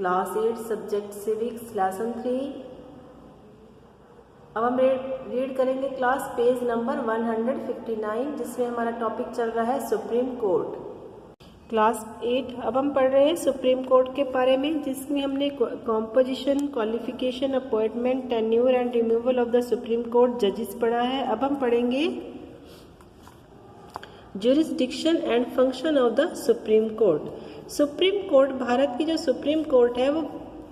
Class 8 subject civics lesson 3। अब हम read करेंगे क्लास पेज नंबर 159 जिसमें हमारा टॉपिक चल रहा है सुप्रीम कोर्ट। क्लास 8 अब हम पढ़ रहे हैं सुप्रीम कोर्ट के बारे में, जिसमें हमने composition, qualification, appointment, tenure and removal of the supreme court जजेस पढ़ा है। अब हम पढ़ेंगे jurisdiction and function of the supreme court. Supreme court, Bharat की जो सुप्रीम कोर्ट है वो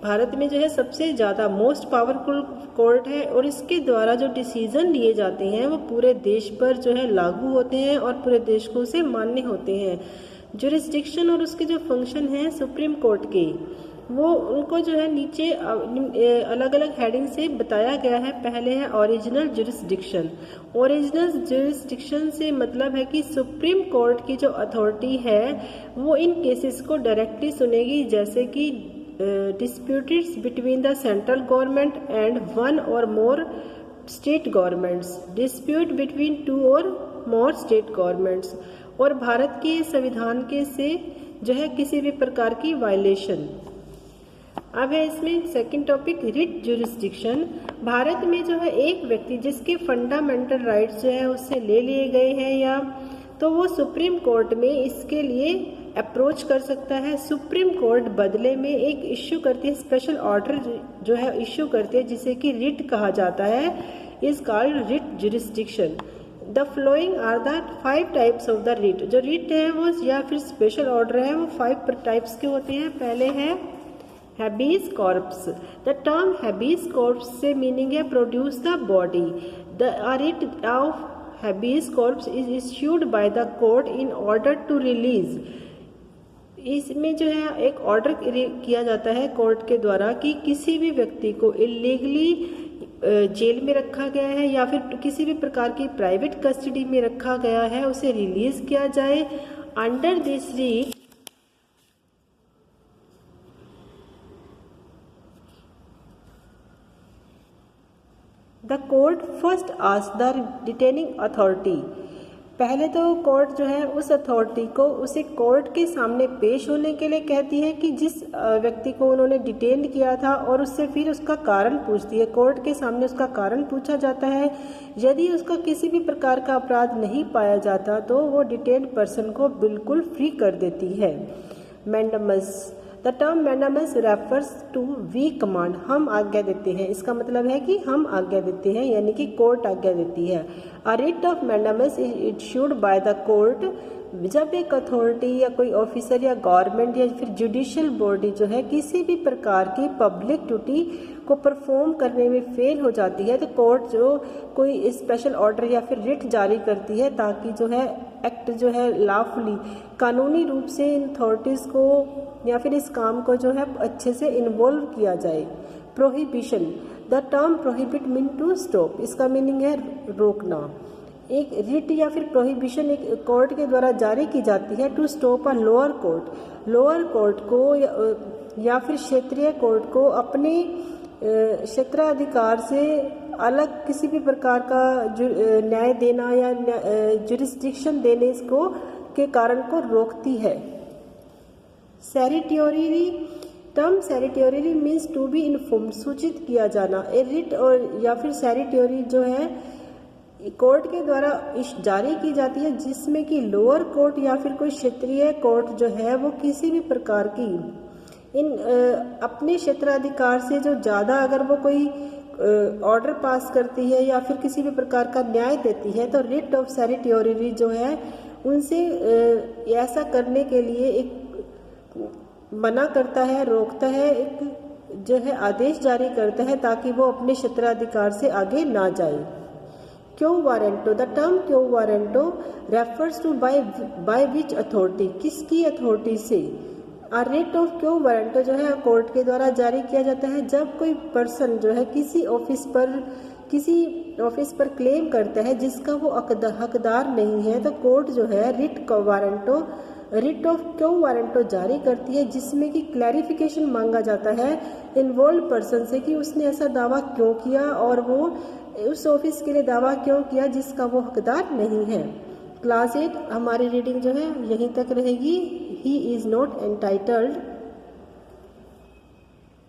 भारत में जो है सबसे ज़्यादा मोस्ट पावरफुल कोर्ट है और इसके द्वारा जो डिसीजन लिए जाते हैं वो पूरे देश पर जो है लागू होते हैं और पूरे देश को उसे मान्य होते हैं। ज्यूरिसडिक्शन और उसके जो फंक्शन हैं सुप्रीम कोर्ट के, वो उनको जो है नीचे अलग अलग हेडिंग से बताया गया है। पहले है ओरिजिनल ज्यूरिसडिक्शन। ओरिजिनल ज्यूरिसडिक्शन से मतलब है कि सुप्रीम कोर्ट की जो अथॉरिटी है वो इन केसेस को डायरेक्टली सुनेगी, जैसे कि disputes between the central government and one or more state governments, dispute between two or more state governments, और भारत के संविधान के से जो है किसी भी प्रकार की वायलेशन। अब है इसमें second topic writ jurisdiction. Bharat में जो है एक व्यक्ति जिसके फंडामेंटल राइट्स जो है उससे ले लिए गए हैं या तो वो सुप्रीम कोर्ट में इसके लिए अप्रोच कर सकता है। सुप्रीम कोर्ट बदले में एक इश्यू करती है, स्पेशल ऑर्डर जो है इश्यू करती है, जिसे कि रिट कहा जाता है, is called writ jurisdiction. The following are the 5 types of the writ. जो रिट है वो या फिर स्पेशल ऑर्डर है वो 5 टाइप्स के होते हैं। पहले है habeas corpus. The term habeas corpus से मीनिंग है produce the body. The writ of habeas corpus is issued by the court in order to release. इसमें जो है एक ऑर्डर किया जाता है कोर्ट के द्वारा कि किसी भी व्यक्ति को इलीगली जेल में रखा गया है या फिर किसी भी प्रकार की प्राइवेट कस्टडी में रखा गया है उसे रिलीज किया जाए। Under this writ the court first ask the detaining authority. पहले तो कोर्ट जो है उस अथॉरिटी को उसे कोर्ट के सामने पेश होने के लिए कहती है कि जिस व्यक्ति को उन्होंने डिटेन किया था, और उससे फिर उसका कारण पूछती है। कोर्ट के सामने उसका कारण पूछा जाता है। यदि उसका किसी भी प्रकार का अपराध नहीं पाया जाता तो वो डिटेन पर्सन को बिल्कुल फ्री कर देती है। Mandamus. The term mandamus refers to we command. हम आज्ञा देते हैं, इसका मतलब है कि हम आज्ञा देते हैं, यानी कि कोर्ट आज्ञा देती है। A writ of mandamus is issued by the court. जब एक अथॉरिटी या कोई ऑफिसर या गवर्नमेंट या फिर जुडिशियल बॉडी जो है किसी भी प्रकार की पब्लिक ड्यूटी को परफॉर्म करने में फेल हो जाती है तो कोर्ट जो कोई स्पेशल ऑर्डर या फिर रिट जारी करती है ताकि जो है एक्ट जो है लॉफुली कानूनी रूप से इन अथॉरिटीज़ को या फिर इस काम को जो है अच्छे से इन्वॉल्व किया जाए। Prohibition. The term prohibit mean to stop. इसका मीनिंग है रोकना। एक रिट या फिर प्रोहिबिशन एक कोर्ट के द्वारा जारी की जाती है to stop a lower court. Lower court को या फिर क्षेत्रीय कोर्ट को अपने क्षेत्राधिकार से अलग किसी भी प्रकार का न्याय देना या ज्यूरिसडिक्शन देने इसको के कारण को रोकती है। Certiorari. Term certiorari means to be informed, सूचित किया जाना। ए रिट और या फिर सैरिटोरी जो है कोर्ट के द्वारा जारी की जाती है, जिसमें कि लोअर कोर्ट या फिर कोई क्षेत्रीय कोर्ट जो है वो किसी भी प्रकार की इन अपने क्षेत्राधिकार से जो ज़्यादा अगर वो कोई ऑर्डर पास करती है या फिर किसी भी प्रकार का न्याय देती है तो रिट ऑफ सैरिटोरी जो है उनसे ऐसा करने के लिए एक मना करता है, रोकता है, एक जो है आदेश जारी करता है ताकि वो अपने क्षेत्राधिकार से आगे ना जाए। Quo warranto. The term quo warranto refers to by which authority. किसकी अथॉरिटी से। A writ of quo warranto जो है कोर्ट के द्वारा जारी किया जाता है जब कोई पर्सन जो है किसी ऑफिस पर क्लेम करता है जिसका वो हकदार नहीं है तो कोर्ट जो है रिट ऑफ क्यो वारंटो जारी करती है, जिसमें कि क्लैरिफिकेशन मांगा जाता है इन्वॉल्व पर्सन से कि उसने ऐसा दावा क्यों किया और वो उस ऑफिस के लिए दावा क्यों किया जिसका वो हकदार नहीं है। क्लास 8 हमारी रीडिंग जो है यहीं तक रहेगी। He is not entitled